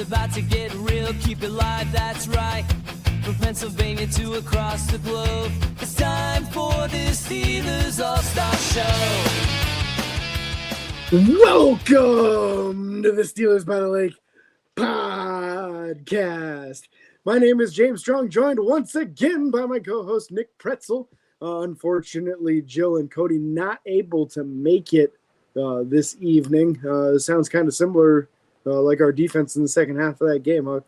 about to get real, keep it live, that's right. From Pennsylvania to across the globe, it's time for the Steelers All-Star Show. Welcome to the Steelers by the Lake podcast. My name is James Strong, joined once again by my co-host Nick Pretzel. Unfortunately, Jill and Cody not able to make it this evening. Sounds kind of similar, like our defense in the second half of that game, huh?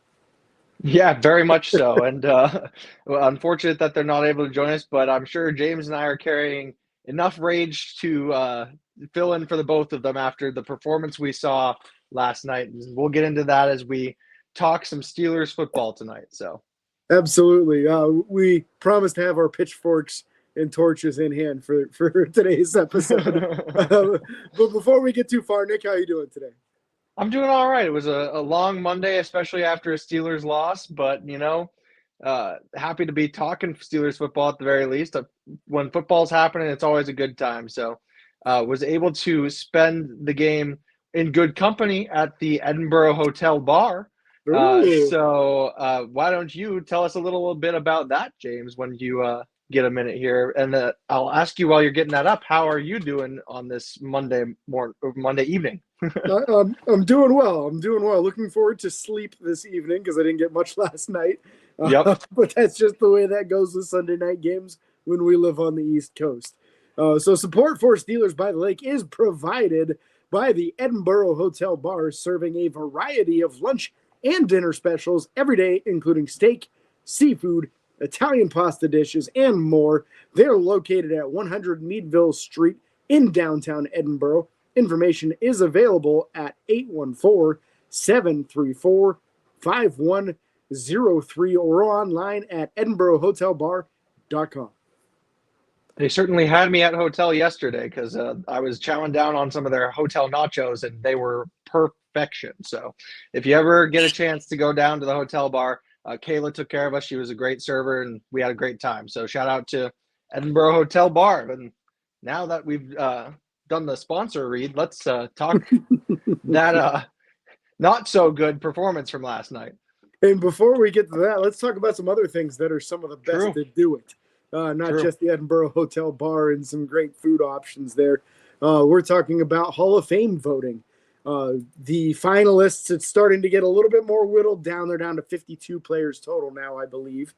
Yeah, very much so. And well, unfortunate that they're not able to join us, but I'm sure James and I are carrying enough rage to fill in for the both of them after the performance we saw last night. We'll get into that as we talk some Steelers football tonight. So Absolutely. We promised to have our pitchforks and torches in hand for today's episode. But before we get too far, Nick, how are you doing today? I'm doing all right. It was a long Monday, especially after a Steelers loss, but, happy to be talking Steelers football at the very least. When football's happening, it's always a good time. So was able to spend the game in good company at the Edinburgh Hotel Bar. So why don't you tell us a little bit about that, James, when you get a minute here? And I'll ask you while you're getting that up, how are you doing on this Monday evening? I'm doing well. Looking forward to sleep this evening because I didn't get much last night. Yep. But that's just the way that goes with Sunday night games when we live on the East Coast. So support for Steelers by the Lake is provided by the Edinburgh Hotel Bar, serving a variety of lunch and dinner specials every day, including steak, seafood, Italian pasta dishes, and more. They're located at 100 Meadville Street in downtown Edinburgh. Information is available at 814-734-5103 or online at edinburghhotelbar.com. They certainly had me at hotel yesterday because I was chowing down on some of their hotel nachos and they were perfection. So if you ever get a chance to go down to the hotel bar, Kayla took care of us. She was a great server and we had a great time. So shout out to Edinburgh Hotel Bar. And now that we've done the sponsor read, let's talk that not so good performance from last night. And before we get to that, let's talk about some other things that are some of the best to do it. Not just the Edinburgh Hotel Bar and some great food options there. We're talking about Hall of Fame voting. The finalists, it's starting to get a little bit more whittled down. They're down to 52 players total now, I believe.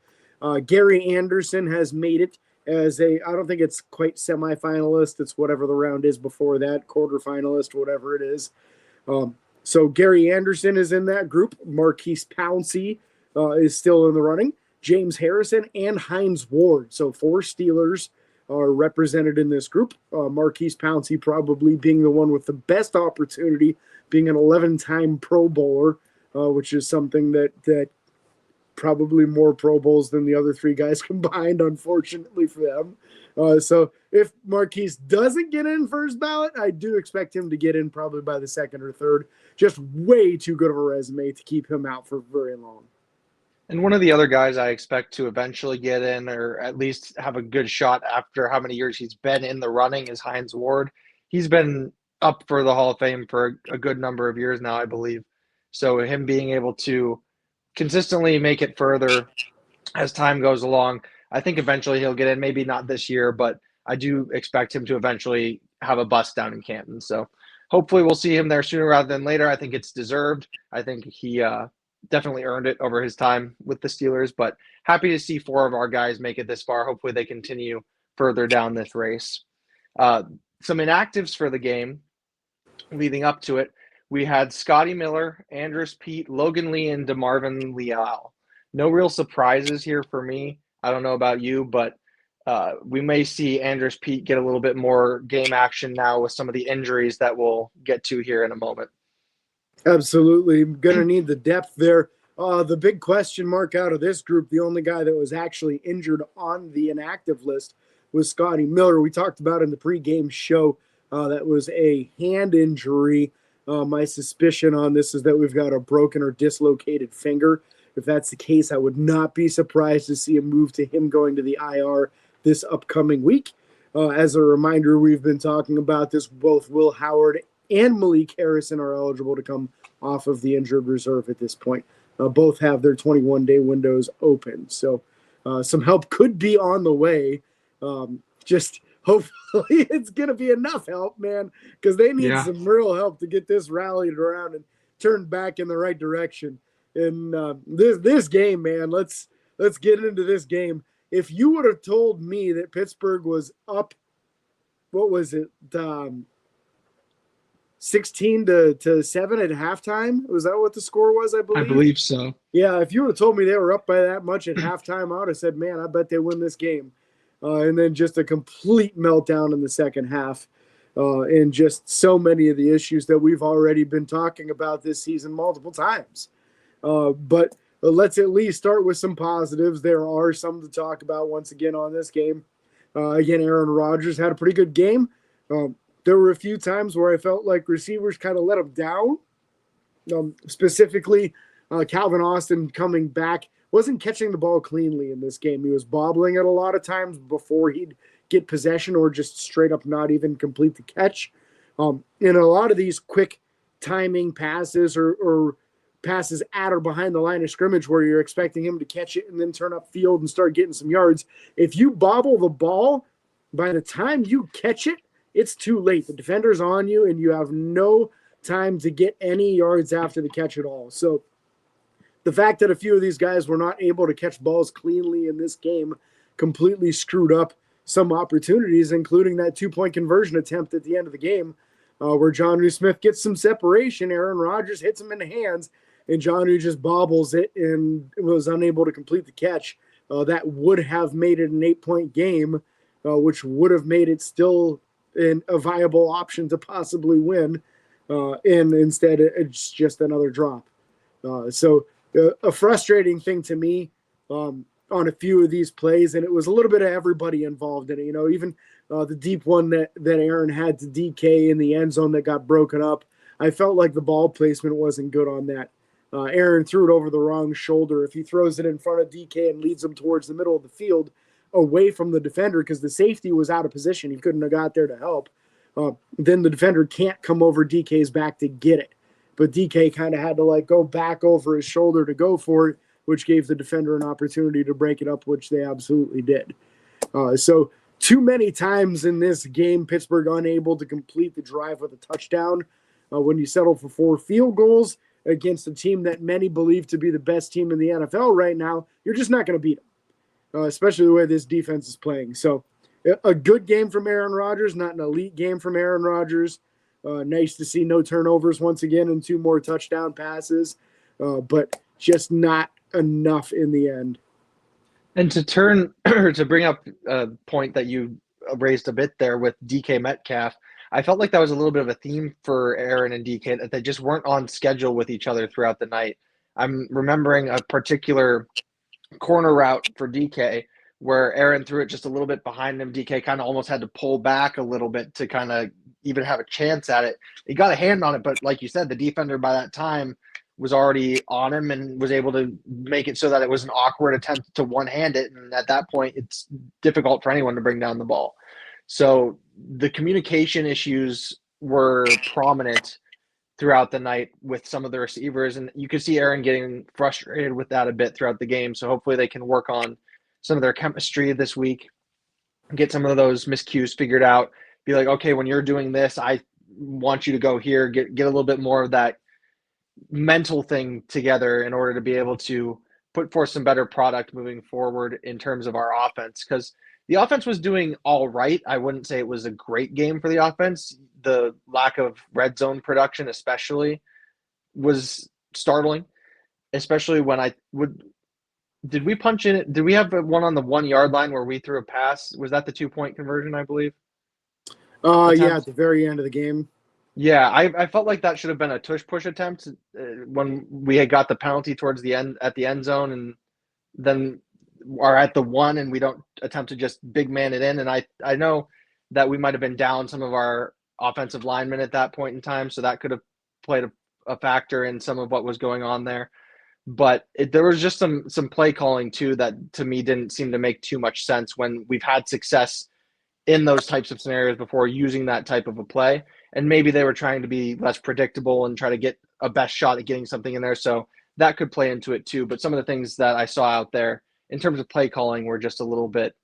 Gary Anderson has made it as I don't think it's quite semifinalist. It's whatever the round is before that, quarterfinalist, whatever it is. So Gary Anderson is in that group. Marquise Pouncey is still in the running. James Harrison and Hines Ward. So 4 Steelers are represented in this group. Marquise Pouncey probably being the one with the best opportunity, being an 11-time Pro Bowler, which is something that probably more Pro Bowls than the other 3 guys combined, unfortunately for them. So if Marquise doesn't get in first ballot, I do expect him to get in probably by the second or third. Just way too good of a resume to keep him out for very long. And one of the other guys I expect to eventually get in or at least have a good shot after how many years he's been in the running is Hines Ward. He's been up for the Hall of Fame for a good number of years now, I believe. So him being able to consistently make it further as time goes along, I think eventually he'll get in. Maybe not this year, but I do expect him to eventually have a bust down in Canton. So hopefully we'll see him there sooner rather than later. I think it's deserved. I think he definitely earned it over his time with the Steelers, but happy to see 4 of our guys make it this far. Hopefully they continue further down this race. Some inactives for the game leading up to it. We had Scotty Miller, Andrus Peat, Logan Lee, and DeMarvin Leal. No real surprises here for me. I don't know about you, but we may see Andrus Peat get a little bit more game action now with some of the injuries that we'll get to here in a moment. Absolutely. Going to need the depth there. The big question mark out of this group, the only guy that was actually injured on the inactive list was Scotty Miller. We talked about in the pregame show that was a hand injury. My suspicion on this is that we've got a broken or dislocated finger. If that's the case, I would not be surprised to see a move to him going to the IR this upcoming week. As a reminder, we've been talking about this. Both Will Howard and Malik Harrison are eligible to come off of the injured reserve at this point. Both have their 21-day windows open. So some help could be on the way. Just hopefully it's going to be enough help, man, because they need some real help to get this rallied around and turned back in the right direction. And this game, man, let's get into this game. If you would have told me that Pittsburgh was up, what was it, 16 to 7 at halftime? Was that what the score was, I believe? I believe so. Yeah, if you would have told me they were up by that much at halftime, I would have said, man, I bet they win this game. And then just a complete meltdown in the second half. And just so many of the issues that we've already been talking about this season multiple times. But let's at least start with some positives. There are some to talk about once again on this game. Again, Aaron Rodgers had a pretty good game. There were a few times where I felt like receivers kind of let him down. Specifically, Calvin Austin coming back wasn't catching the ball cleanly in this game. He was bobbling it a lot of times before he'd get possession or just straight up not even complete the catch. In a lot of these quick timing passes or passes at or behind the line of scrimmage where you're expecting him to catch it and then turn up field and start getting some yards, if you bobble the ball, by the time you catch it, it's too late. The defender's on you, and you have no time to get any yards after the catch at all. So the fact that a few of these guys were not able to catch balls cleanly in this game completely screwed up some opportunities, including that 2-point conversion attempt at the end of the game where Jonnu Smith gets some separation. Aaron Rodgers hits him in the hands, and Jonnu just bobbles it and was unable to complete the catch. That would have made it an 8-point game, which would have made it still a viable option to possibly win, and instead it's just another drop. So a frustrating thing to me on a few of these plays, and it was a little bit of everybody involved in it. Even the deep one that Aaron had to DK in the end zone that got broken up, I felt like the ball placement wasn't good on that. Aaron threw it over the wrong shoulder. If he throws it in front of DK and leads him towards the middle of the field, away from the defender because the safety was out of position, he couldn't have got there to help, then the defender can't come over DK's back to get it. But DK kind of had to go back over his shoulder to go for it, which gave the defender an opportunity to break it up, which they absolutely did. So too many times in this game, Pittsburgh unable to complete the drive with a touchdown. When you settle for 4 field goals against a team that many believe to be the best team in the NFL right now, you're just not going to beat them. Especially the way this defense is playing. So a good game from Aaron Rodgers, not an elite game from Aaron Rodgers. Nice to see no turnovers once again and 2 more touchdown passes, but just not enough in the end. And to bring up a point that you raised a bit there with DK Metcalf, I felt like that was a little bit of a theme for Aaron and DK, that they just weren't on schedule with each other throughout the night. I'm remembering a particular corner route for DK where Aaron threw it just a little bit behind him. DK kind of almost had to pull back a little bit to kind of even have a chance at it. He got a hand on it, but like you said, the defender by that time was already on him and was able to make it so that it was an awkward attempt to one-hand it. And at that point, it's difficult for anyone to bring down the ball. So the communication issues were prominent throughout the night with some of the receivers, and you could see Aaron getting frustrated with that a bit throughout the game. So hopefully they can work on some of their chemistry this week, get some of those miscues figured out, be like, okay, when you're doing this, I want you to go here, get a little bit more of that mental thing together in order to be able to put forth some better product moving forward in terms of our offense. Because the offense was doing all right. I wouldn't say it was a great game for the offense. The lack of red zone production especially was startling, especially when did we punch in it? Did we have one on the 1 yard line where we threw a pass? Was that the 2-point conversion, I believe? Yeah, at the very end of the game. Yeah, I felt like that should have been a tush push attempt when we had got the penalty towards the end at the end zone, and then are at the 1 and we don't attempt to just big man it in. And I know that we might have been down some of our offensive linemen at that point in time, so that could have played a factor in some of what was going on there. But there was just some play calling too that to me didn't seem to make too much sense when we've had success in those types of scenarios before using that type of a play. And maybe they were trying to be less predictable and try to get a best shot at getting something in there. So that could play into it too. But some of the things that I saw out there in terms of play calling were just a little bit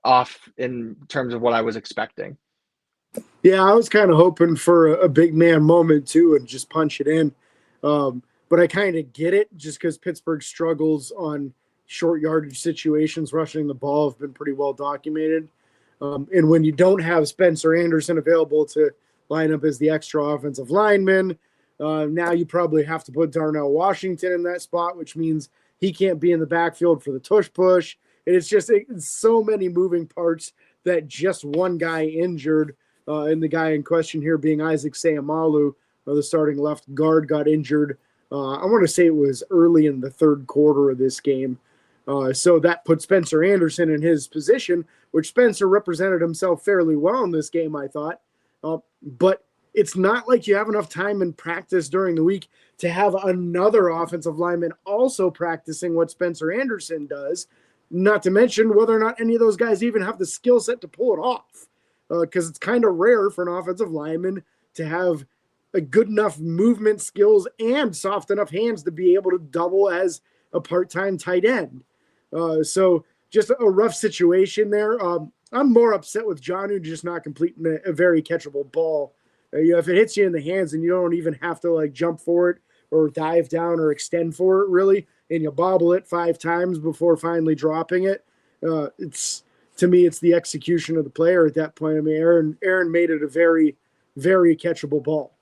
off in terms of what I was expecting. Yeah, I was kind of hoping for a big man moment too and just punch it in. But I kind of get it just because Pittsburgh struggles on short yardage situations. Rushing the ball have been pretty well documented. And when you don't have Spencer Anderson available to line up as the extra offensive lineman, now you probably have to put Darnell Washington in that spot, which means he can't be in the backfield for the tush push. And it's so many moving parts that just one guy injured, and the guy in question here being Isaac Seumalo, the starting left guard, got injured. I want to say it was early in the third quarter of this game. So that put Spencer Anderson in his position, which Spencer represented himself fairly well in this game, I thought. But it's not like you have enough time in practice during the week to have another offensive lineman also practicing what Spencer Anderson does, not to mention whether or not any of those guys even have the skill set to pull it off. Because it's kind of rare for an offensive lineman to have a good enough movement skills and soft enough hands to be able to double as a part-time tight end. So just a rough situation there. I'm more upset with Jonnu just not completing a very catchable ball. If it hits you in the hands and you don't even have to like jump for it or dive down or extend for it really, and you bobble it 5 times before finally dropping it, to me, it's the execution of the player at that point. I mean, Aaron made it a very, very catchable ball.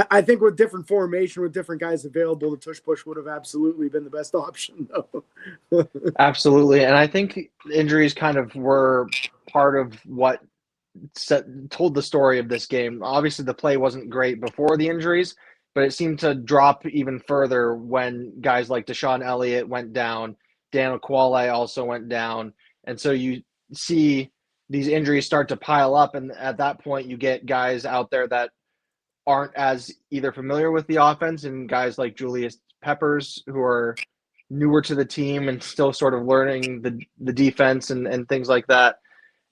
I think with different formation, with different guys available, the tush push would have absolutely been the best option, though. Absolutely. And I think injuries kind of were part of what told the story of this game. Obviously, the play wasn't great before the injuries, but it seemed to drop even further when guys like Deshaun Elliott went down. Dan Aquale also went down. And so you see these injuries start to pile up. And at that point, you get guys out there that aren't as either familiar with the offense, and guys like Julius Peppers who are newer to the team and still sort of learning the defense and things like that.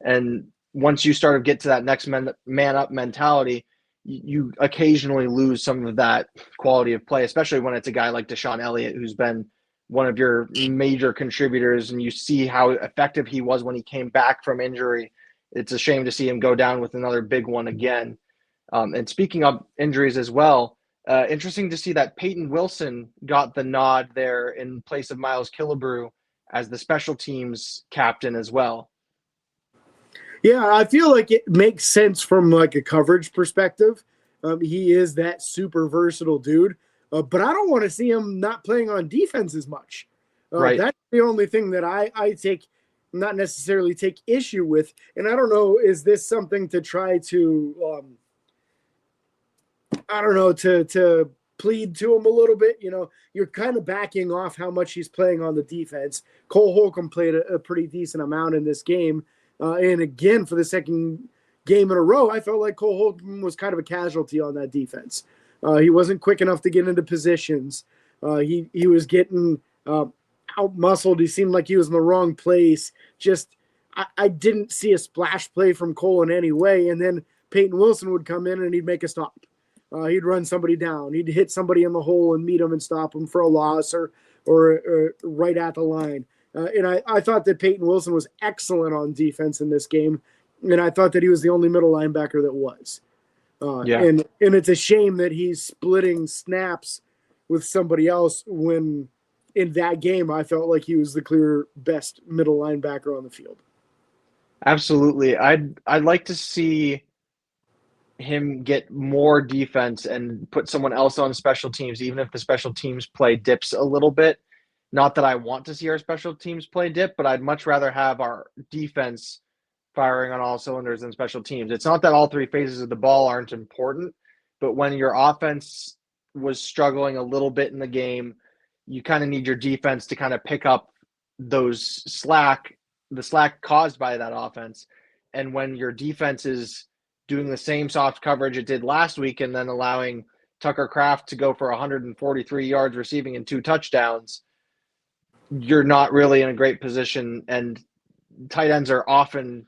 And once you start to get to that next man up mentality, you occasionally lose some of that quality of play, especially when it's a guy like Deshaun Elliott, who's been one of your major contributors, and you see how effective he was when he came back from injury. It's a shame to see him go down with another big one again. And speaking of injuries as well, interesting to see that Peyton Wilson got the nod there in place of Miles Killebrew as the special teams captain as well. Yeah, I feel like it makes sense from like a coverage perspective. He is that super versatile dude, but I don't want to see him not playing on defense as much. Right. That's the only thing that I take, not necessarily take issue with. And I don't know, is this something to try to to plead to him a little bit? You're kind of backing off how much he's playing on the defense. Cole Holcomb played a pretty decent amount in this game. And again, for the second game in a row, I felt like Cole Holcomb was kind of a casualty on that defense. He wasn't quick enough to get into positions. He was getting out-muscled. He seemed like he was in the wrong place. I didn't see a splash play from Cole in any way. And then Peyton Wilson would come in and he'd make a stop. He'd run somebody down. He'd hit somebody in the hole and meet him and stop him for a loss or right at the line. And I thought that Peyton Wilson was excellent on defense in this game. And I thought that he was the only middle linebacker that was. And it's a shame that he's splitting snaps with somebody else when in that game I felt like he was the clear best middle linebacker on the field. Absolutely. I'd like to see him get more defense and put someone else on special teams, even if the special teams play dips a little bit. Not that I want to see our special teams play dip, but I'd much rather have our defense firing on all cylinders than special teams. It's not that all 3 phases of the ball aren't important, but when your offense was struggling a little bit in the game, you kind of need your defense to kind of pick up the slack caused by that offense. And when your defense is doing the same soft coverage it did last week and then allowing Tucker Kraft to go for 143 yards receiving and 2 touchdowns, you're not really in a great position. And tight ends are often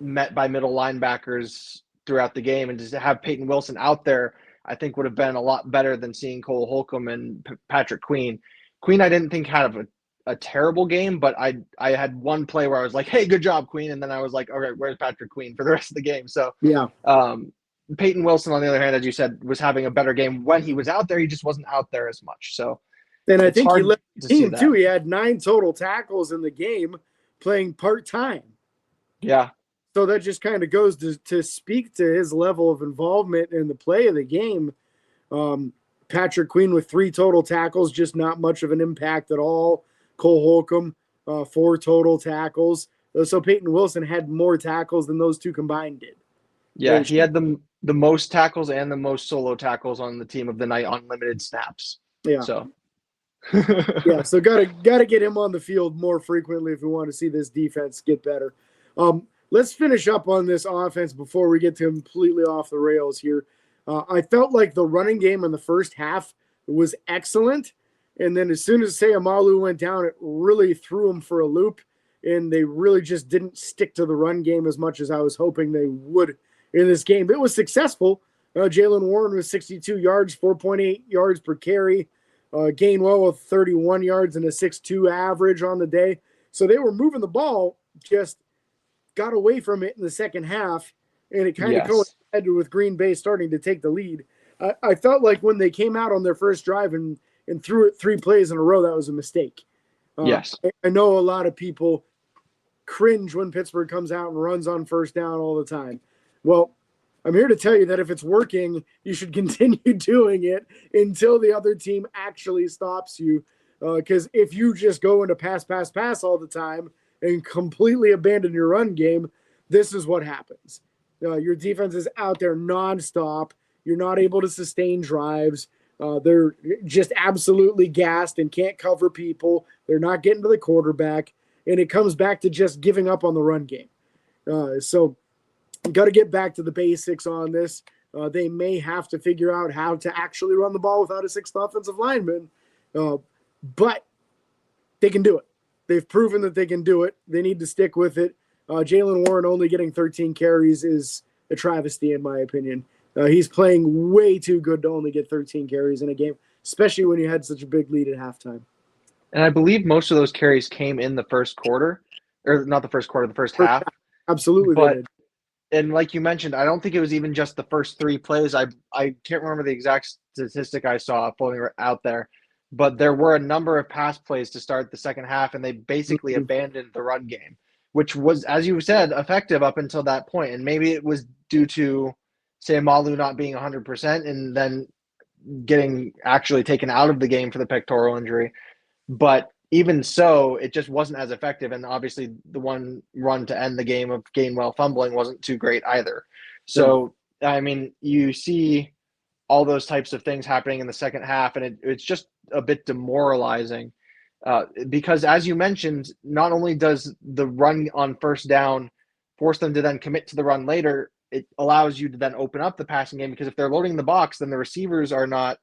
met by middle linebackers throughout the game, and to have Peyton Wilson out there, I think would have been a lot better than seeing Cole Holcomb and Patrick Queen. Queen, I didn't think had a terrible game, but I had one play where I was like, hey, good job, Queen. And then I was like, all right, where's Patrick Queen for the rest of the game? So yeah. Peyton Wilson, on the other hand, as you said, was having a better game when he was out there. He just wasn't out there as much. So and I think he led the team that. too. He had 9 total tackles in the game, playing part-time. Yeah. So that just kind of goes to speak to his level of involvement in the play of the game. Patrick Queen with 3 total tackles, just not much of an impact at all. Cole Holcomb, 4 total tackles. So Peyton Wilson had more tackles than those two combined did. Yeah, he had the most tackles and the most solo tackles on the team of the night on limited snaps. Yeah. So yeah, so gotta get him on the field more frequently if we want to see this defense get better. Let's finish up on this offense before we get completely off the rails here. I felt like the running game in the first half was excellent, and then as soon as Seumalo went down, it really threw him for a loop, and they really just didn't stick to the run game as much as I was hoping they would in this game. It was successful. Jaylen Warren was 62 yards, 4.8 yards per carry. Gainwell with 31 yards and a 6.2 average on the day. So they were moving the ball, just got away from it in the second half, and it kind of coincided with Green Bay starting to take the lead. I felt like when they came out on their first drive and threw it 3 plays in a row, that was a mistake. Yes. I know a lot of people cringe when Pittsburgh comes out and runs on first down all the time. Well, I'm here to tell you that if it's working, you should continue doing it until the other team actually stops you. Because if you just go into pass all the time and completely abandon your run game, this is what happens. Your defense is out there nonstop. You're not able to sustain drives. They're just absolutely gassed and can't cover people. They're not getting to the quarterback. And it comes back to just giving up on the run game. So got to get back to the basics on this. They may have to figure out how to actually run the ball without a 6th offensive lineman. But they can do it. They've proven that they can do it. They need to stick with it. Jaylen Warren only getting 13 carries is a travesty, in my opinion. He's playing way too good to only get 13 carries in a game, especially when you had such a big lead at halftime. And I believe most of those carries came in the first quarter, or not the first quarter, the first half. Absolutely. But, and like you mentioned, I don't think it was even just the first 3 plays. I can't remember the exact statistic I saw floating out there, but there were a number of pass plays to start the second half, and they basically abandoned the run game, which was, as you said, effective up until that point. And maybe it was due to Seumalo not being 100% and then getting actually taken out of the game for the pectoral injury. But even so, it just wasn't as effective. And obviously the one run to end the game of Gainwell fumbling wasn't too great either. So, I mean, you see all those types of things happening in the second half, and it's just a bit demoralizing because, as you mentioned, not only does the run on first down force them to then commit to the run later, it allows you to then open up the passing game, because if they're loading the box, then the receivers are not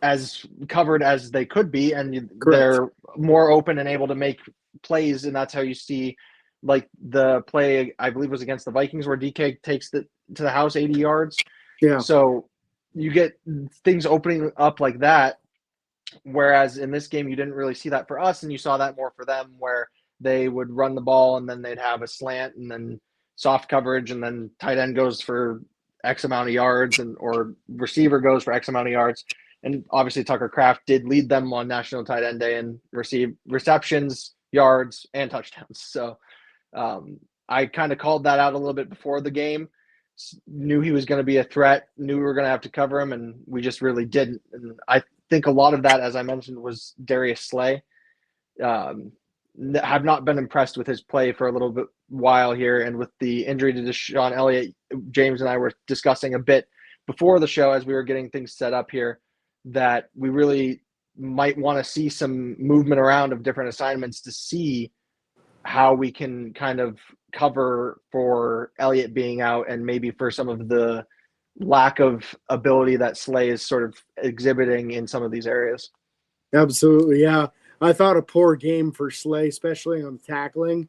as covered as they could be, and they're more open and able to make plays. And that's how you see, like, the play, I believe was against the Vikings, where DK takes to the house 80 yards. Yeah. So you get things opening up like that, whereas in this game you didn't really see that for us, and you saw that more for them, where they would run the ball and then they'd have a slant and then soft coverage, and then tight end goes for X amount of yards, or receiver goes for X amount of yards. And obviously Tucker Kraft did lead them on National Tight End Day and receive receptions, yards, and touchdowns. So I kind of called that out a little bit before the game. Knew he was going to be a threat, knew we were going to have to cover him, and we just really didn't. And I think a lot of that, as I mentioned, was Darius Slay. Have not been impressed with his play for a little bit while here, and with the injury to Deshaun Elliott, James and I were discussing a bit before the show as we were getting things set up here, that we really might want to see some movement around of different assignments to see how we can kind of cover for Elliott being out, and maybe for some of the lack of ability that Slay is sort of exhibiting in some of these areas. Absolutely. Yeah. I thought a poor game for Slay, especially on tackling.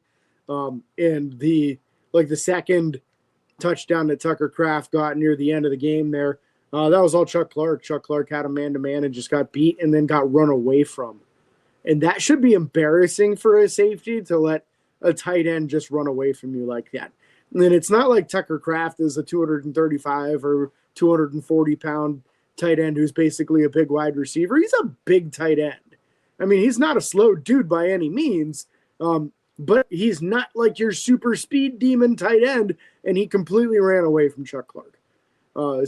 And the second touchdown that Tucker Kraft got near the end of the game there. That was all Chuck Clark. Chuck Clark had a man-to-man and just got beat and then got run away from. And that should be embarrassing for a safety to let a tight end just run away from you like that. And it's not like Tucker Kraft is a 235 or 240-pound tight end who's basically a big wide receiver. He's a big tight end. I mean, he's not a slow dude by any means, but he's not like your super speed demon tight end, and he completely ran away from Chuck Clark.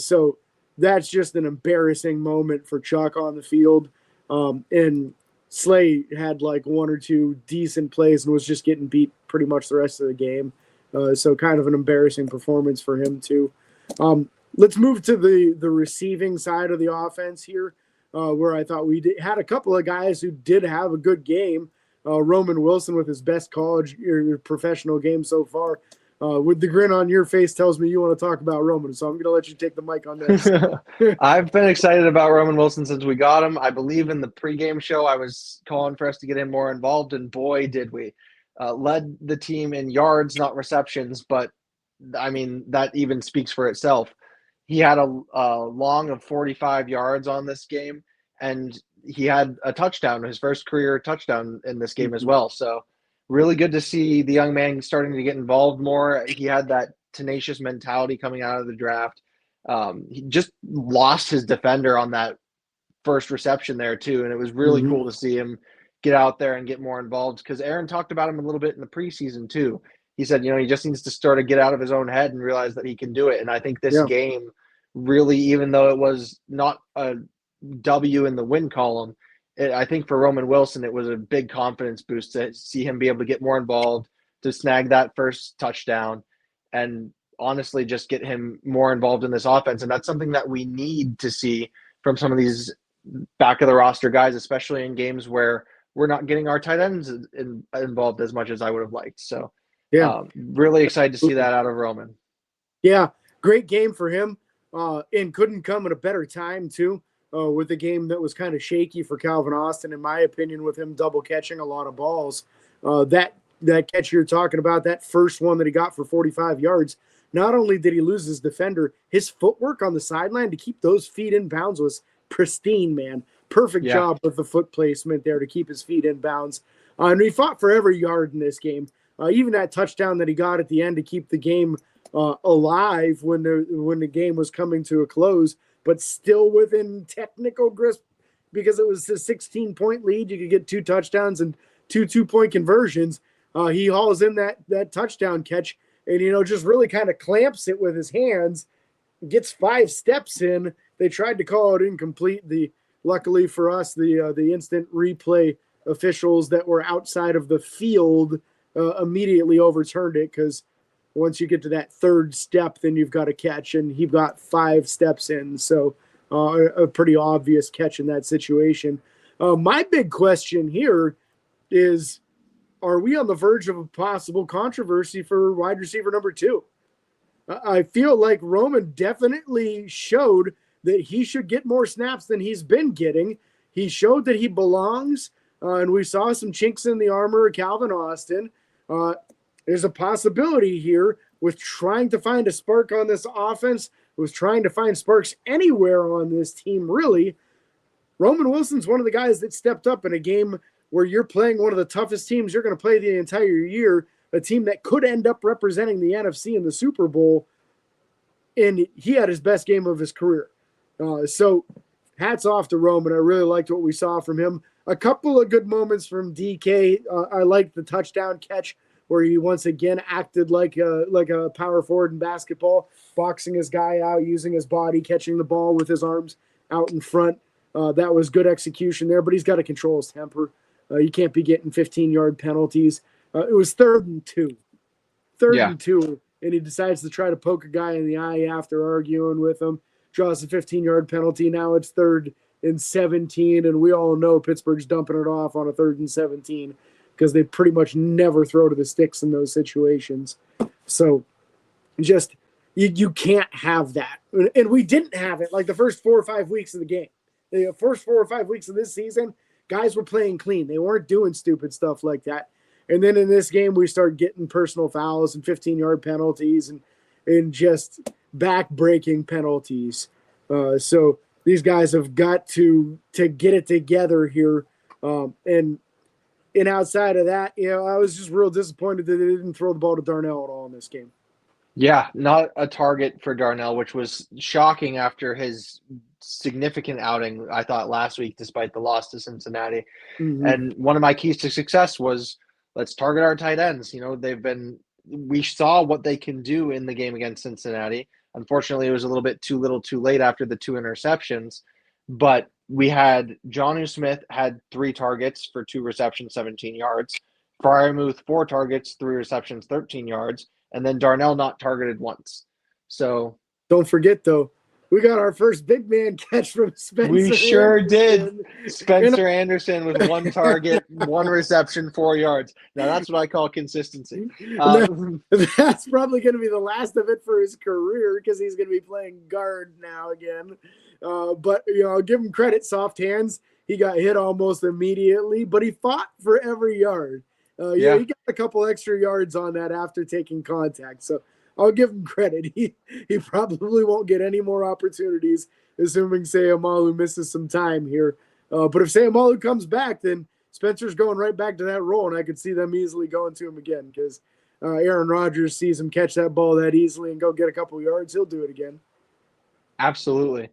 So that's just an embarrassing moment for Chuck on the field. And Slay had like one or two decent plays and was just getting beat pretty much the rest of the game. So kind of an embarrassing performance for him too. Let's move to the receiving side of the offense here, where I thought we had a couple of guys who did have a good game. Roman Wilson with his best college or professional game so far. With the grin on your face tells me you want to talk about Roman, so I'm going to let you take the mic on this. I've been excited about Roman Wilson since we got him. I believe in the pregame show I was calling for us to get him more involved, and boy, did we. Led the team in yards, not receptions, but, I mean, that even speaks for itself. He had a long of 45 yards on this game, and he had a touchdown, his first career touchdown in this game as well. So really good to see the young man starting to get involved more. He had that tenacious mentality coming out of the draft. He just lost his defender on that first reception there too, and it was really cool to see him get out there and get more involved, because Aaron talked about him a little bit in the preseason too. He said, he just needs to sort of get out of his own head and realize that he can do it. And I think this game really, even though it was not a W in the win column, I think for Roman Wilson, it was a big confidence boost to see him be able to get more involved, to snag that first touchdown, and honestly just get him more involved in this offense. And that's something that we need to see from some of these back of the roster guys, especially in games where we're not getting our tight ends involved as much as I would have liked. So really excited to see that out of Roman. Yeah, great game for him, and couldn't come at a better time too. With a game that was kind of shaky for Calvin Austin, in my opinion, with him double catching a lot of balls. That catch you're talking about, that first one that he got for 45 yards, not only did he lose his defender, his footwork on the sideline to keep those feet in bounds was pristine, man. Perfect job with the foot placement there to keep his feet in bounds. And he fought for every yard in this game. Even that touchdown that he got at the end to keep the game alive when the game was coming to a close, but still within technical grasp, because it was a 16-point lead. You could get 2 touchdowns and 2 2-point conversions. He hauls in that touchdown catch and, just really kind of clamps it with his hands, gets 5 steps in. They tried to call it incomplete. Luckily for us, the instant replay officials that were outside of the field immediately overturned it, because once you get to that third step, then you've got a catch, and he got 5 steps in. So a pretty obvious catch in that situation. My big question here is, are we on the verge of a possible controversy for wide receiver number 2? I feel like Roman definitely showed that he should get more snaps than he's been getting. He showed that he belongs, and we saw some chinks in the armor of Calvin Austin. There's a possibility here with trying to find a spark on this offense, with trying to find sparks anywhere on this team, really. Roman Wilson's one of the guys that stepped up in a game where you're playing one of the toughest teams you're going to play the entire year, a team that could end up representing the NFC in the Super Bowl, and he had his best game of his career. So hats off to Roman. I really liked what we saw from him. A couple of good moments from DK. I liked the touchdown catch where he once again acted like a power forward in basketball, boxing his guy out, using his body, catching the ball with his arms out in front. That was good execution there, but he's got to control his temper. You can't be getting 15-yard penalties. It was 3rd and 2. 3rd and 2, and he decides to try to poke a guy in the eye after arguing with him. Draws a 15-yard penalty. Now it's 3rd and 17, and we all know Pittsburgh's dumping it off on a 3rd and 17 because they pretty much never throw to the sticks in those situations. So just you can't have that. And we didn't have it like the first 4 or 5 weeks of the game. The first 4 or 5 weeks of this season, guys were playing clean. They weren't doing stupid stuff like that. And then in this game, we start getting personal fouls and 15-yard penalties. And in just back-breaking penalties. So these guys have got to get it together here. And outside of that, I was just real disappointed that they didn't throw the ball to Darnell at all in this game. Yeah, not a target for Darnell, which was shocking after his significant outing, I thought, last week, despite the loss to Cincinnati. Mm-hmm. And one of my keys to success was let's target our tight ends. We saw what they can do in the game against Cincinnati. Unfortunately, it was a little bit too little too late after the 2 interceptions. But we had Jonnu Smith had 3 targets for 2 receptions, 17 yards. Fryermuth, 4 targets, 3 receptions, 13 yards. And then Darnell not targeted once. So don't forget, though, we got our first big man catch from Spencer. We sure Anderson. did. Spencer Anderson with 1 target, 1 reception, 4 yards. Now that's what I call consistency. That's probably going to be the last of it for his career because he's going to be playing guard now again. But I'll give him credit. Soft hands. He got hit almost immediately, but he fought for every yard. He got a couple extra yards on that after taking contact. So I'll give him credit. He probably won't get any more opportunities, assuming Seumalo misses some time here. But if Seumalo comes back, then Spencer's going right back to that role, and I could see them easily going to him again because Aaron Rodgers sees him catch that ball that easily and go get a couple yards. He'll do it again. Absolutely.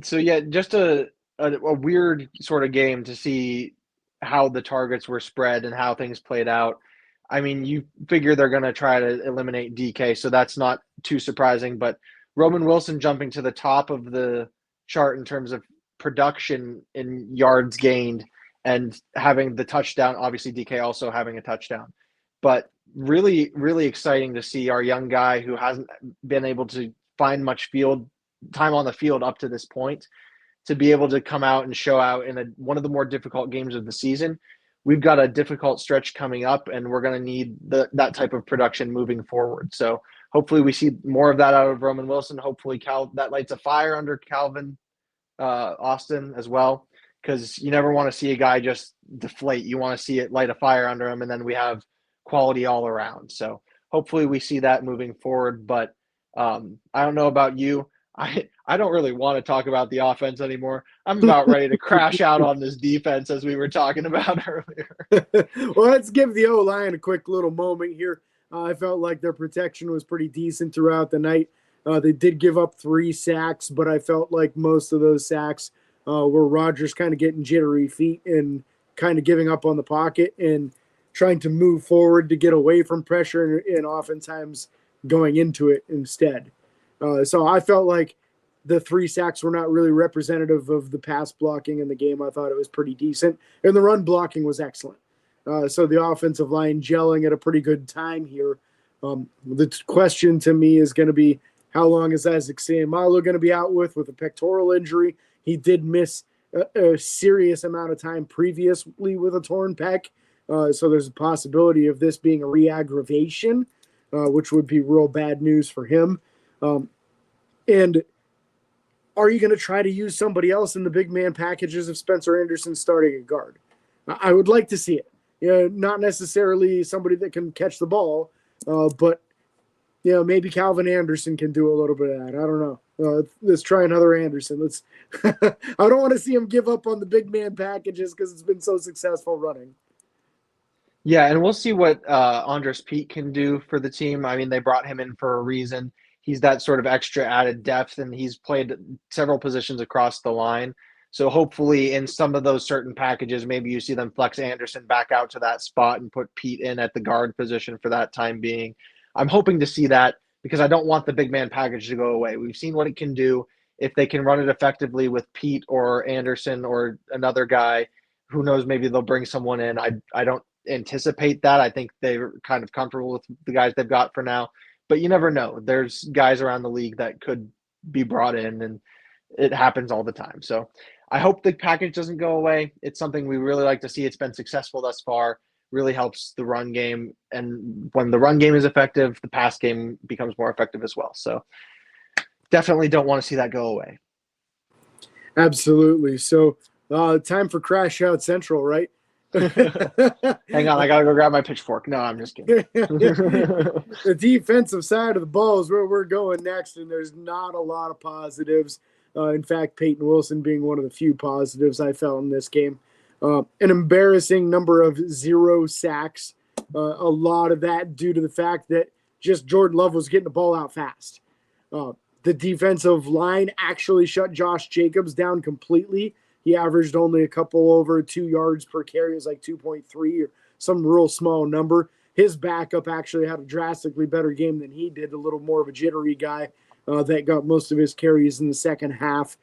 Just a weird sort of game to see how the targets were spread and how things played out. I mean, you figure they're going to try to eliminate DK, so that's not too surprising. But Roman Wilson jumping to the top of the chart in terms of production in yards gained and having the touchdown, obviously DK also having a touchdown. But really, really exciting to see our young guy who hasn't been able to find much field time on the field up to this point to be able to come out and show out in one of the more difficult games of the season. We've got a difficult stretch coming up, and we're going to need that type of production moving forward. So hopefully we see more of that out of Roman Wilson. Hopefully that lights a fire under Calvin Austin as well, because you never want to see a guy just deflate. You want to see it light a fire under him, and then we have quality all around. So hopefully we see that moving forward. But I don't know about you. I don't really want to talk about the offense anymore. I'm about ready to crash out on this defense as we were talking about earlier. Well, let's give the O-line a quick little moment here. I felt like their protection was pretty decent throughout the night. They did give up 3 sacks, but I felt like most of those sacks were Rodgers kind of getting jittery feet and kind of giving up on the pocket and trying to move forward to get away from pressure and oftentimes going into it instead. So I felt like the 3 sacks were not really representative of the pass blocking in the game. I thought it was pretty decent. And the run blocking was excellent. So the offensive line gelling at a pretty good time here. The question to me is going to be, how long is Isaac Seumalo going to be out with a pectoral injury? He did miss a serious amount of time previously with a torn pec. So there's a possibility of this being a re-aggravation, which would be real bad news for him. And are you going to try to use somebody else in the big man packages if Spencer Anderson's starting at guard? I would like to see it. Not necessarily somebody that can catch the ball, but maybe Calvin Anderson can do a little bit of that. I don't know. Let's try another Anderson. I don't want to see him give up on the big man packages because it's been so successful running. Yeah, and we'll see what Andres Pete can do for the team. I mean, they brought him in for a reason. He's that sort of extra added depth, and he's played several positions across the line. So hopefully in some of those certain packages, maybe you see them flex Anderson back out to that spot and put Pete in at the guard position for that time being. I'm hoping to see that because I don't want the big man package to go away. We've seen what it can do. If they can run it effectively with Pete or Anderson or another guy, who knows, maybe they'll bring someone in. I don't anticipate that. I think they're kind of comfortable with the guys they've got for now. But you never know. There's guys around the league that could be brought in, and it happens all the time. So I hope the package doesn't go away. It's something we really like to see. It's been successful thus far. Really helps the run game. And when the run game is effective, the pass game becomes more effective as well. So definitely don't want to see that go away. Absolutely. So time for Crash Out Central, right? Hang on, I gotta go grab my pitchfork. No, I'm just kidding. The defensive side of the ball is where we're going next, and there's not a lot of positives. In fact, Peyton Wilson being one of the few positives I felt in this game. An embarrassing number of 0 sacks. A lot of that due to the fact that just Jordan Love was getting the ball out fast. The defensive line actually shut Josh Jacobs down completely. He averaged only a couple over 2 yards per carry. It was like 2.3 or some real small number. His backup actually had a drastically better game than he did, a little more of a jittery guy that got most of his carries in the second half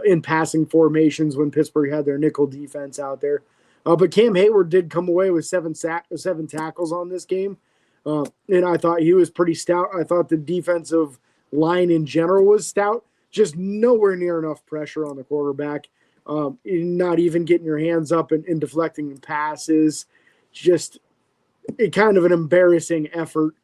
in passing formations when Pittsburgh had their nickel defense out there. But Cam Hayward did come away with 7 tackles on this game, and I thought he was pretty stout. I thought the defensive line in general was stout, just nowhere near enough pressure on the quarterback. Not even getting your hands up and deflecting passes. Just kind of an embarrassing effort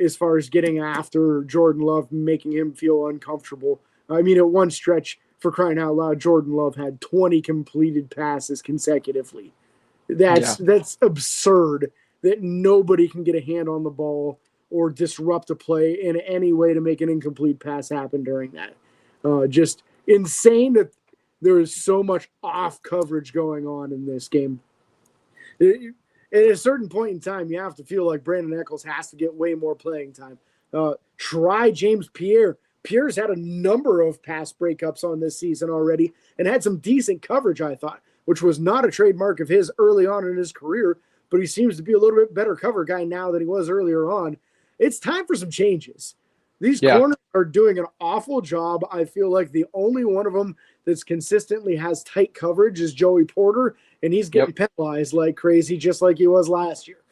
as far as getting after Jordan Love, making him feel uncomfortable. I mean, at one stretch, for crying out loud, Jordan Love had 20 completed passes consecutively. That's absurd that nobody can get a hand on the ball or disrupt a play in any way to make an incomplete pass happen during that. Just insane that there is so much off coverage going on in this game. At a certain point in time, you have to feel like Brandon Echols has to get way more playing time. Try James Pierre. Pierre's had a number of pass breakups on this season already and had some decent coverage, I thought, which was not a trademark of his early on in his career, but he seems to be a little bit better cover guy now than he was earlier on. It's time for some changes. These corners are doing an awful job. I feel like the only one of them that's consistently has tight coverage is Joey Porter, and he's getting penalized like crazy, just like he was last year.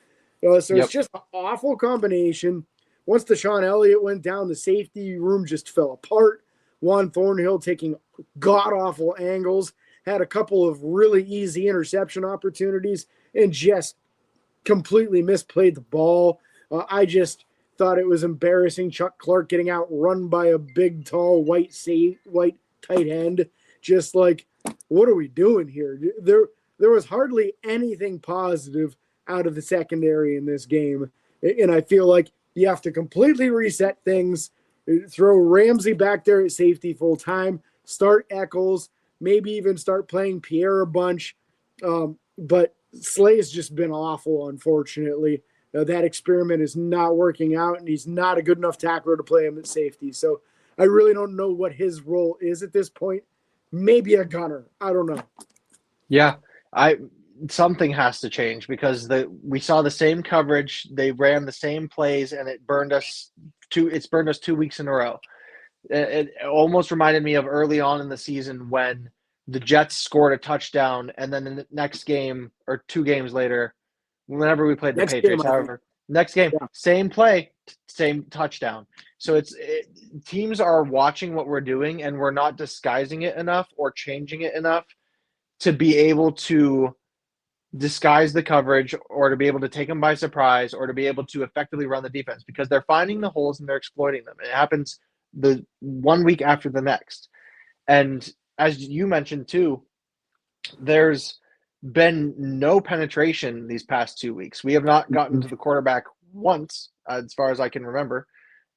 So it's just an awful combination. Once Deshaun Elliott went down, the safety room just fell apart. Juan Thornhill taking god-awful angles, had a couple of really easy interception opportunities, and just completely misplayed the ball. I just thought it was embarrassing. Chuck Clark getting outrun by a big, tall, white tight end. Just like, what are we doing here? There was hardly anything positive out of the secondary in this game. And I feel like you have to completely reset things, throw Ramsey back there at safety full time, start Echols, maybe even start playing Pierre a bunch. But Slay's just been awful, unfortunately. That experiment is not working out, and he's not a good enough tackler to play him at safety. So I really don't know what his role is at this point. Maybe a gunner. I don't know. Yeah, something has to change because we saw the same coverage. They ran the same plays, and it burned us 2 weeks in a row. It almost reminded me of early on in the season when the Jets scored a touchdown, and then in the next game or 2 games later, whenever we played the Patriots, next game, same play, same touchdown. So teams are watching what we're doing, and we're not disguising it enough or changing it enough to be able to disguise the coverage or to be able to take them by surprise or to be able to effectively run the defense because they're finding the holes and they're exploiting them. It happens the 1 week after the next. And as you mentioned too, there's been no penetration these past 2 weeks. We have not gotten to the quarterback once, as far as I can remember.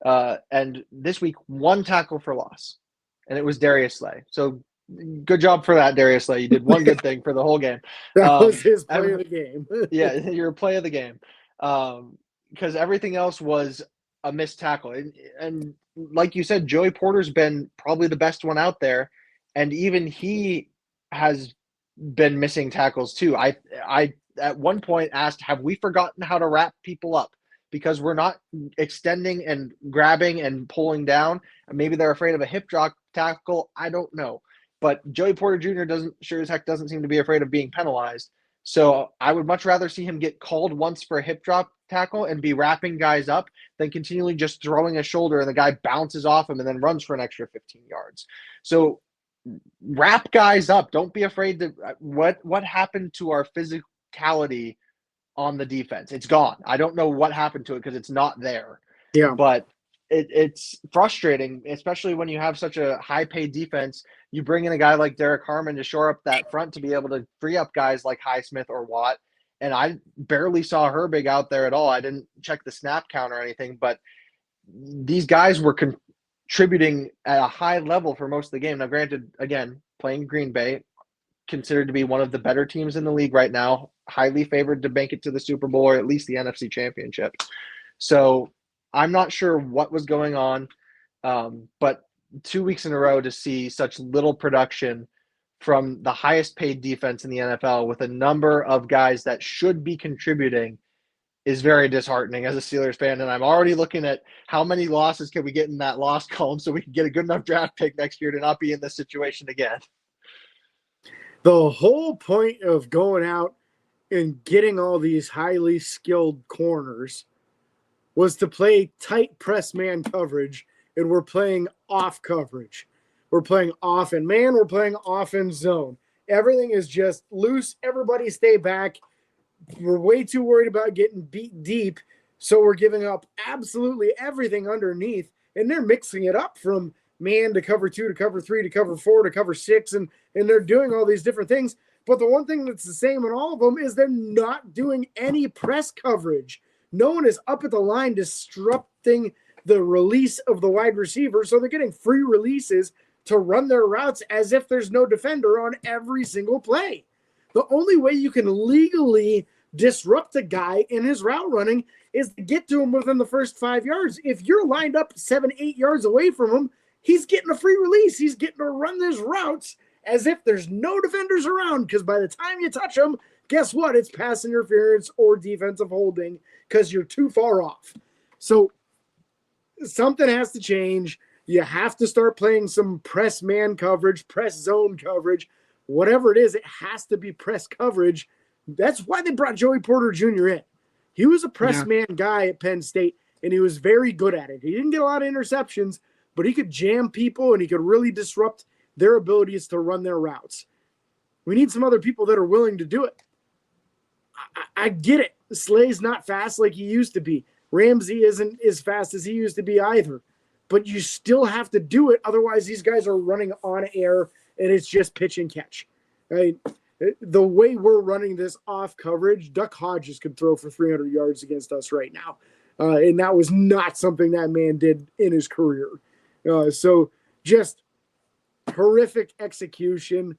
And this week, 1 tackle for loss, and it was Darius Slay. So good job for that, Darius Slay. You did one good thing for the whole game. That was his play of the game. Yeah, your play of the game. Because everything else was a missed tackle. And like you said, Joey Porter's been probably the best one out there, and even he has been missing tackles too. I at one point asked, have we forgotten how to wrap people up? Because we're not extending and grabbing and pulling down. Maybe they're afraid of a hip drop tackle. I don't know. But Joey Porter Jr. doesn't seem to be afraid of being penalized. So I would much rather see him get called once for a hip drop tackle and be wrapping guys up than continually just throwing a shoulder and the guy bounces off him and then runs for an extra 15 yards. So wrap guys up. Don't be afraid to what happened to our physicality on the defense. It's gone. I don't know what happened to it because it's not there. Yeah. But it's frustrating, especially when you have such a high-paid defense You bring in a guy like Derek Harmon to shore up that front to be able to free up guys like Highsmith or Watt. And I barely saw Herbig out there at all. I didn't check the snap count or anything, but these guys were contributing at a high level for most of the game. Now, granted, again, playing Green Bay, considered to be one of the better teams in the league right now, highly favored to make it to the Super Bowl or at least the NFC Championship. So I'm not sure what was going on, but 2 weeks in a row to see such little production from the highest paid defense in the NFL with a number of guys that should be contributing is very disheartening as a Steelers fan. And I'm already looking at how many losses can we get in that loss column so we can get a good enough draft pick next year to not be in this situation again. The whole point of going out and getting all these highly skilled corners was to play tight press man coverage, and we're playing off coverage. We're playing off in man, we're playing off in zone. Everything is just loose. Everybody stay back. We're way too worried about getting beat deep, so we're giving up absolutely everything underneath, and they're mixing it up from man to cover 2 to cover 3 to cover 4 to cover 6, and they're doing all these different things. But the one thing that's the same in all of them is they're not doing any press coverage. No one is up at the line disrupting the release of the wide receiver, so they're getting free releases to run their routes as if there's no defender on every single play. The only way you can legally disrupt a guy in his route running is to get to him within the first 5 yards. If you're lined up 7-8 yards away from him, he's getting a free release. He's getting to run his routes as if there's no defenders around, because by the time you touch him, guess what? It's pass interference or defensive holding because you're too far off. So something has to change. You have to start playing some press man coverage, press zone coverage, whatever it is. It has to be press coverage. That's why they brought Joey Porter Jr. in. He was a press man guy at Penn State, and he was very good at it. He didn't get a lot of interceptions, but he could jam people, and he could really disrupt their abilities to run their routes. We need some other people that are willing to do it. I get it. Slay's not fast like he used to be. Ramsey isn't as fast as he used to be either. But you still have to do it. Otherwise, these guys are running on air, and it's just pitch and catch. Right? The way we're running this off coverage, Duck Hodges could throw for 300 yards against us right now. And that was not something that man did in his career. So just horrific execution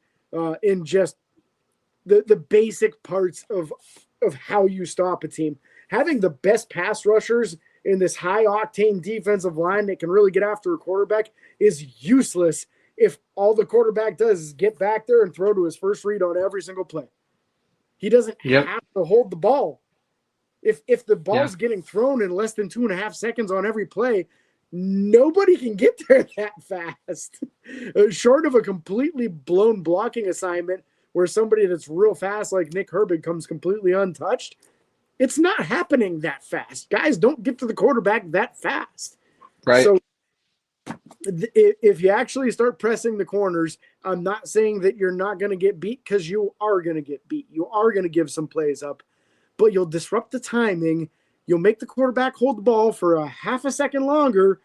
in just the basic parts of how you stop a team. Having the best pass rushers in this high-octane defensive line that can really get after a quarterback is useless if all the quarterback does is get back there and throw to his first read on every single play. He doesn't have to hold the ball. If the ball's getting thrown in less than 2.5 seconds on every play, nobody can get there that fast. Short of a completely blown blocking assignment where somebody that's real fast like Nick Herbig comes completely untouched, it's not happening that fast. Guys don't get to the quarterback that fast. Right. So if you actually start pressing the corners, I'm not saying that you're not going to get beat, because you are going to get beat. You are going to give some plays up, but you'll disrupt the timing. You'll make the quarterback hold the ball for a half a second longer,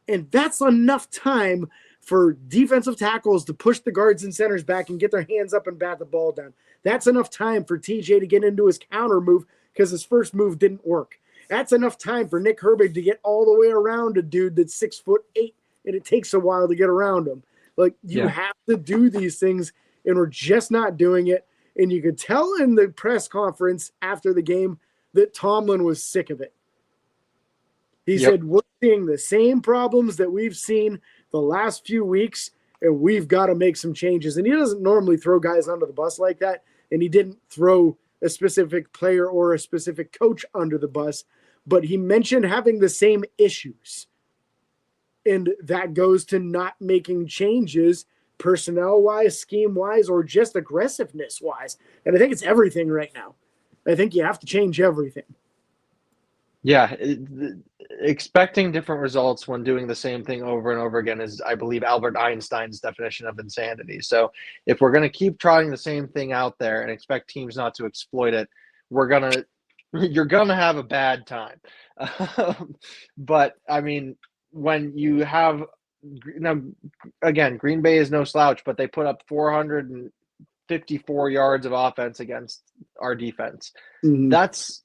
and that's enough time for defensive tackles to push the guards and centers back and get their hands up and bat the ball down. That's enough time for TJ to get into his counter move because his first move didn't work. That's enough time for Nick Herbig to get all the way around a dude that's 6'8", and it takes a while to get around him. Like, you have to do these things, and we're just not doing it. And you could tell in the press conference after the game that Tomlin was sick of it. He said, we're seeing the same problems that we've seen the last few weeks, and we've got to make some changes. And he doesn't normally throw guys under the bus like that, and he didn't throw a specific player or a specific coach under the bus, but he mentioned having the same issues. And that goes to not making changes personnel-wise, scheme-wise, or just aggressiveness-wise. And I think it's everything right now. I think you have to change everything. Yeah, expecting different results when doing the same thing over and over again is, I believe, Albert Einstein's definition of insanity. So if we're going to keep trying the same thing out there and expect teams not to exploit it, you're going to have a bad time. But, I mean, when you have now, again, Green Bay is no slouch, but they put up 454 yards of offense against our defense. Mm-hmm. That's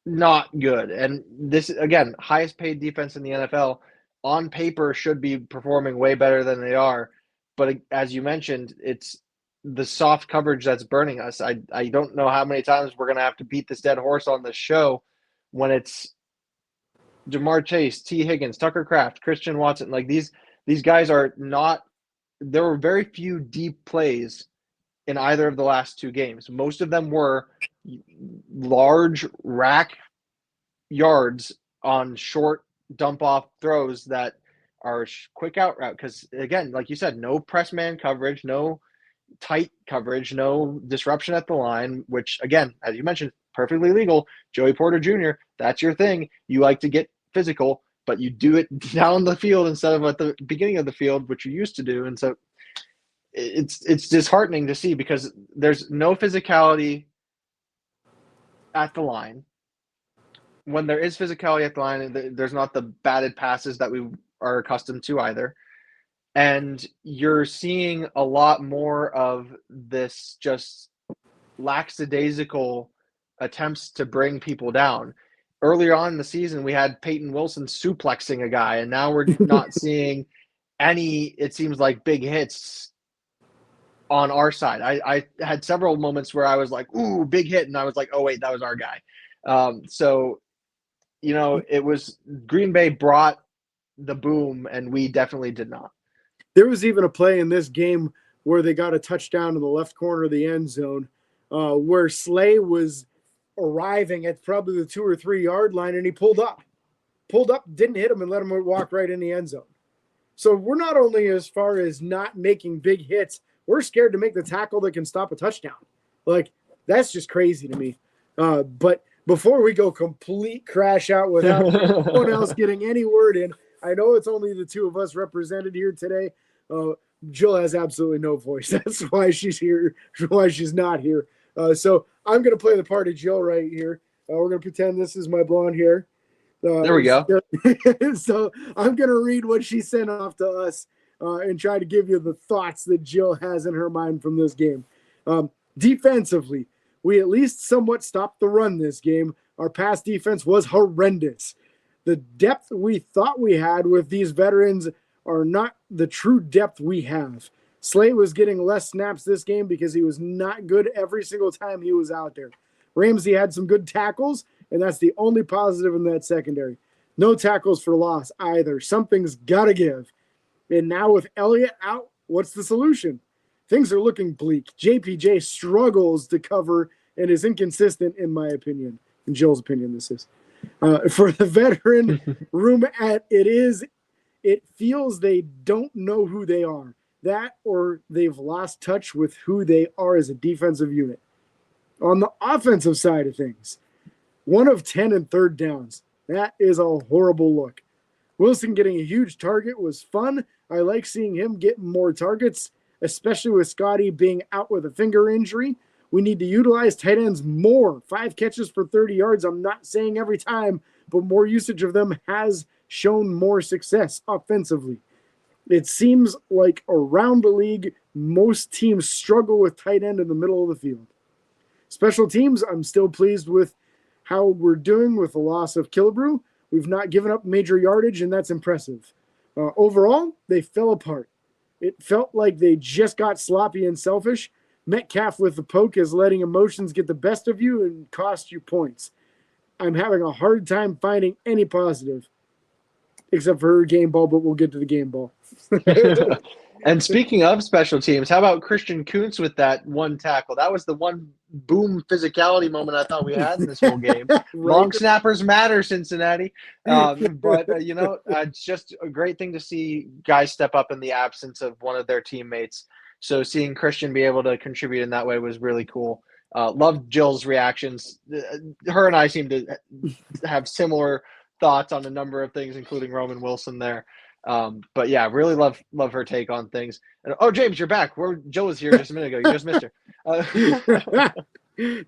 not good. And this, again, highest paid defense in the NFL, on paper should be performing way better than they are. But as you mentioned, it's the soft coverage that's burning us. I don't know how many times we're going to have to beat this dead horse on this show when it's Jamar Chase, T. Higgins, Tucker Kraft, Christian Watson. Like these guys are not – there were very few deep plays in either of the last two games. Most of them were large rack yards on short dump-off throws that are quick out route. Because, again, like you said, no press man coverage, no tight coverage, no disruption at the line, which, again, as you mentioned, perfectly legal. Joey Porter Jr., that's your thing. You like to get physical, but you do it down the field instead of at the beginning of the field, which you used to do. And so it's disheartening to see because there's no physicality at the line. When there is physicality at the line, there's not the batted passes that we are accustomed to either. And you're seeing a lot more of this just lackadaisical attempts to bring people down. Earlier on in the season, we had Peyton Wilson suplexing a guy, and now we're not seeing any, it seems like, big hits on our side. I had several moments where I was like, ooh, big hit, and I was like, oh, wait, that was our guy. So, you know, it was Green Bay brought the boom, and we definitely did not. There was even a play in this game where they got a touchdown in the left corner of the end zone where Slay was arriving at probably the 2 or 3 yard line, and he pulled up, didn't hit him, and let him walk right in the end zone. So we're not only as far as not making big hits, we're scared to make the tackle that can stop a touchdown. Like, that's just crazy to me. But before we go complete crash out without anyone else getting any word in, I know it's only the two of us represented here today. Jill has absolutely no voice. That's why she's here, why she's not here. So I'm going to play the part of Jill right here. We're going to pretend this is my blonde hair. There we go. So I'm going to read what she sent off to us and try to give you the thoughts that Jill has in her mind from this game. Defensively, we at least somewhat stopped the run this game. Our pass defense was horrendous. The depth we thought we had with these veterans are not the true depth we have. Slay was getting less snaps this game because he was not good every single time he was out there. Ramsey had some good tackles, and that's the only positive in that secondary. No tackles for loss either. Something's got to give. And now with Elliott out, what's the solution? Things are looking bleak. JPJ struggles to cover and is inconsistent, in my opinion. In Jill's opinion, this is. For the veteran room it feels they don't know who they are. That or they've lost touch with who they are as a defensive unit. On the offensive side of things, 1 of 10 in third downs. That is a horrible look. Wilson getting a huge target was fun. I like seeing him get more targets, especially with Scotty being out with a finger injury. We need to utilize tight ends more. 5 catches for 30 yards. I'm not saying every time, but more usage of them has shown more success offensively. It seems like around the league, most teams struggle with tight end in the middle of the field. Special teams, I'm still pleased with how we're doing with the loss of Killebrew. We've not given up major yardage, and that's impressive. Overall, they fell apart. It felt like they just got sloppy and selfish. Metcalf with the poke is letting emotions get the best of you and cost you points. I'm having a hard time finding any positive, except for her game ball, but we'll get to the game ball. And speaking of special teams, how about Christian Kuntz with that one tackle? That was the one boom physicality moment I thought we had in this whole game. Right. Long snappers matter, Cincinnati. It's just a great thing to see guys step up in the absence of one of their teammates. So seeing Christian be able to contribute in that way was really cool. Loved Jill's reactions. Her and I seem to have similar thoughts on a number of things, including Roman Wilson there. But yeah, really love her take on things. And, James, you're back. Jill was here just a minute ago. You just missed her.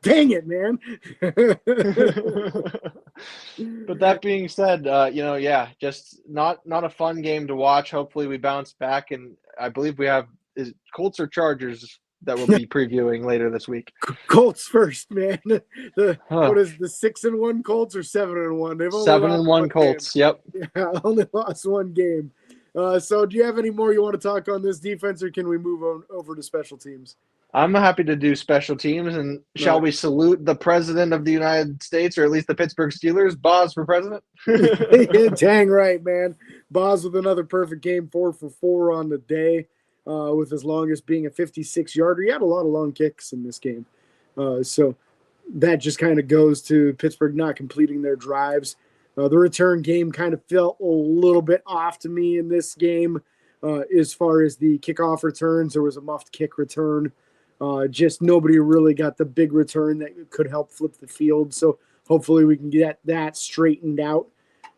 Dang it, man. But that being said, just not a fun game to watch. Hopefully we bounce back, and I believe we have Colts or Chargers that we'll be previewing later this week. Colts first, man. Huh. What is the 6-1 Colts or 7-1? They've only 7-1 Colts. Game. Yep. Yeah, only lost one game. So do you have any more you want to talk on this defense, or can we move on over to special teams? I'm happy to do special teams, and shall we salute the president of the United States, or at least the Pittsburgh Steelers, Boz for president? Yeah, dang right, man. Boz with another perfect game, 4 for 4 on the day, with his longest being a 56-yarder. He had a lot of long kicks in this game. So that just kind of goes to Pittsburgh not completing their drives. The return game kind of felt a little bit off to me in this game. As far as the kickoff returns, there was a muffed kick return. Just nobody really got the big return that could help flip the field. So hopefully we can get that straightened out.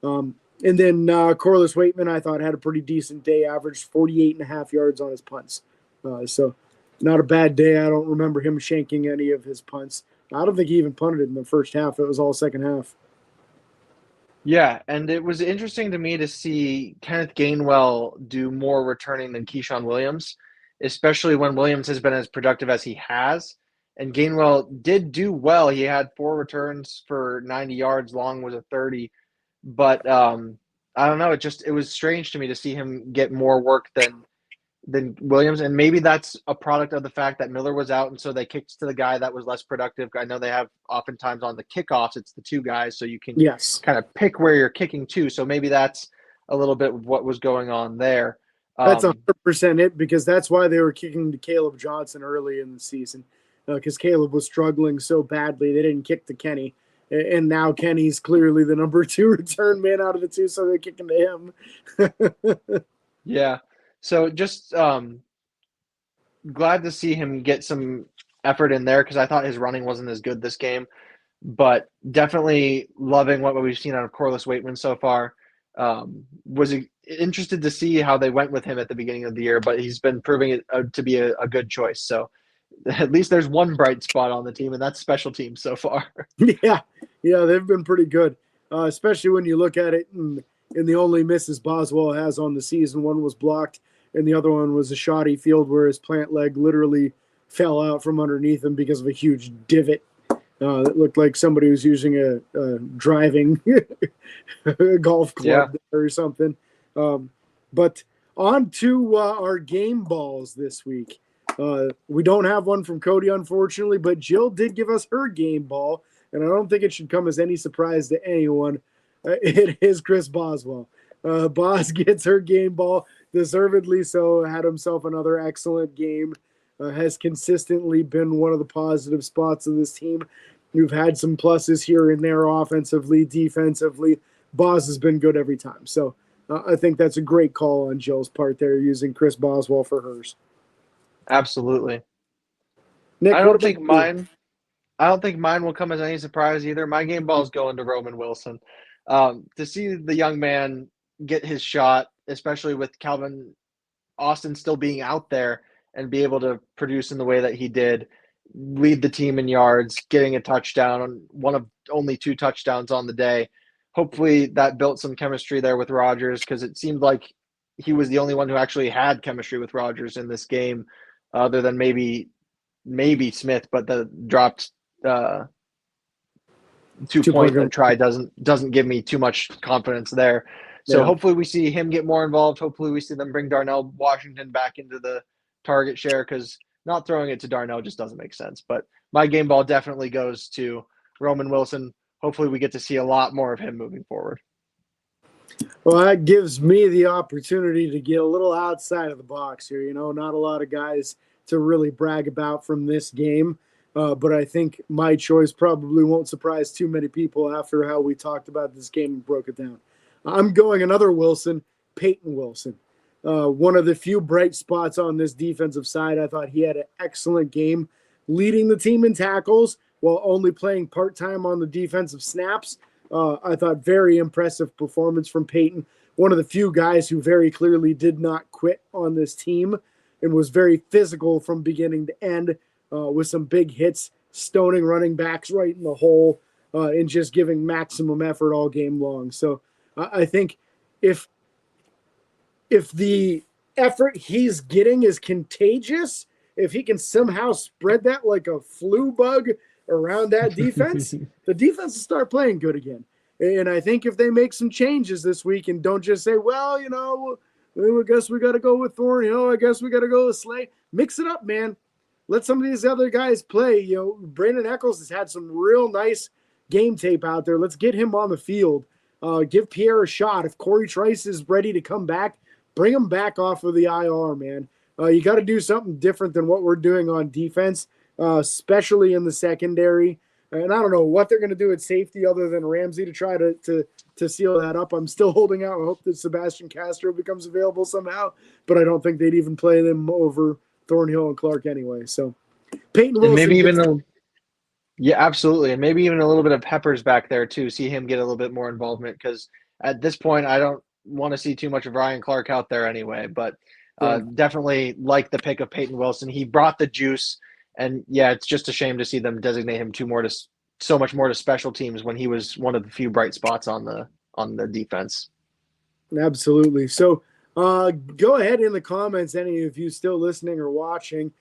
And then Corliss Waitman, I thought, had a pretty decent day, averaged 48.5 yards on his punts. So not a bad day. I don't remember him shanking any of his punts. I don't think he even punted in the first half. It was all second half. Yeah, and it was interesting to me to see Kenneth Gainwell do more returning than Keyshawn Williams, especially when Williams has been as productive as he has. And Gainwell did do well. He had 4 returns for 90 yards. Long was a 30. But I don't know. It was strange to me to see him get more work than Williams. And maybe that's a product of the fact that Miller was out, and so they kicked to the guy that was less productive. I know they have oftentimes on the kickoffs, it's the 2 guys, so you can kind of pick where you're kicking to. So maybe that's a little bit of what was going on there. That's 100% it, because that's why they were kicking to Caleb Johnson early in the season, because Caleb was struggling so badly. They didn't kick to Kenny, and now Kenny's clearly the number 2 return man out of the 2, so they're kicking to him. Yeah. So just glad to see him get some effort in there, because I thought his running wasn't as good this game. But definitely loving what we've seen out of Corliss Waitman so far. Was interested to see how they went with him at the beginning of the year, but he's been proving it to be a good choice. So at least there's one bright spot on the team, and that's special teams so far. Yeah, they've been pretty good, especially when you look at it in the only misses Boswell has on the season. One was blocked, and the other one was a shoddy field where his plant leg literally fell out from underneath him because of a huge divot. It looked like somebody was using a driving golf club or something. But on to our game balls this week. We don't have one from Cody, unfortunately, but Jill did give us her game ball, and I don't think it should come as any surprise to anyone. It is Chris Boswell. Boz gets her game ball, deservedly so. Had himself another excellent game. Has consistently been one of the positive spots of this team. We've had some pluses here and there offensively, defensively. Boz has been good every time. So I think that's a great call on Jill's part there, using Chris Boswell for hers. Absolutely. Nick, I don't think mine will come as any surprise either. My game ball is going to Roman Wilson. To see the young man get his shot, especially with Calvin Austin still being out there, and be able to produce in the way that he did, lead the team in yards, getting a touchdown, one of only 2 touchdowns on the day. Hopefully that built some chemistry there with Rodgers, because it seemed like he was the only one who actually had chemistry with Rodgers in this game, other than maybe Smith, but the dropped 2-point try doesn't give me too much confidence there. So hopefully we see him get more involved. Hopefully we see them bring Darnell Washington back into the target share, because not throwing it to Darnell just doesn't make sense. But my game ball definitely goes to Roman Wilson. Hopefully we get to see a lot more of him moving forward. Well, that gives me the opportunity to get a little outside of the box here. Not a lot of guys to really brag about from this game. But I think my choice probably won't surprise too many people after how we talked about this game and broke it down. I'm going another Wilson, Peyton Wilson. One of the few bright spots on this defensive side. I thought he had an excellent game, leading the team in tackles while only playing part-time on the defensive snaps. I thought very impressive performance from Peyton. One of the few guys who very clearly did not quit on this team and was very physical from beginning to end, with some big hits, stoning running backs right in the hole. and just giving maximum effort all game long. So I think if the effort he's getting is contagious, if he can somehow spread that like a flu bug around that defense, the defense will start playing good again. And I think if they make some changes this week and don't just say, well, I guess we got to go with Thornhill, I guess we got to go with Slay, mix it up, man. Let some of these other guys play. Brandon Eccles has had some real nice game tape out there. Let's get him on the field. Give Pierre a shot. If Corey Trice is ready to come back, bring him back off of the IR, man. You got to do something different than what we're doing on defense, especially in the secondary. And I don't know what they're going to do at safety other than Ramsey to try to seal that up. I'm still holding out. I hope that Sebastian Castro becomes available somehow, but I don't think they'd even play them over Thornhill and Clark anyway. So Peyton Wilson. And maybe even yeah, absolutely. And maybe even a little bit of Peppers back there too. See him get a little bit more involvement, because at this point I don't want to see too much of Ryan Clark out there anyway. But definitely like the pick of Peyton Wilson. He brought the juice. And yeah, it's just a shame to see them designate him so much more to special teams when he was one of the few bright spots on the defense. Absolutely. So go ahead in the comments, any of you still listening or watching,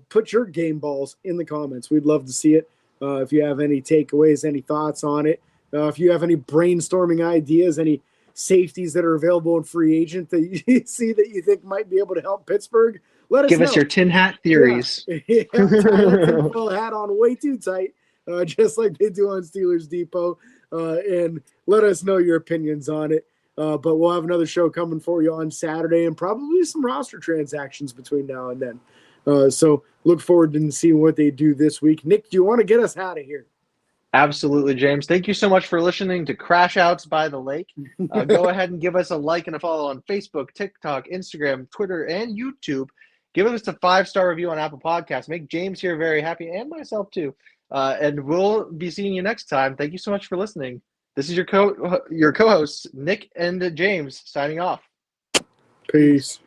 put your game balls in the comments. We'd love to see it. If you have any takeaways, any thoughts on it, if you have any brainstorming ideas, any safeties that are available in free agent that you see that you think might be able to help Pittsburgh, let us know. Give us your tin hat theories. Yeah, tie that tinfoil hat on way too tight, just like they do on Steelers Depot, and let us know your opinions on it. But we'll have another show coming for you on Saturday and probably some roster transactions between now and then. So look forward to seeing what they do this week. Nick, do you want to get us out of here? Absolutely, James. Thank you so much for listening to Crash Outs by the Lake. Go ahead and give us a like and a follow on Facebook, TikTok, Instagram, Twitter, and YouTube. Give us a 5-star review on Apple Podcasts. Make James here very happy, and myself too. And we'll be seeing you next time. Thank you so much for listening. This is your co-hosts, Nick and James, signing off. Peace.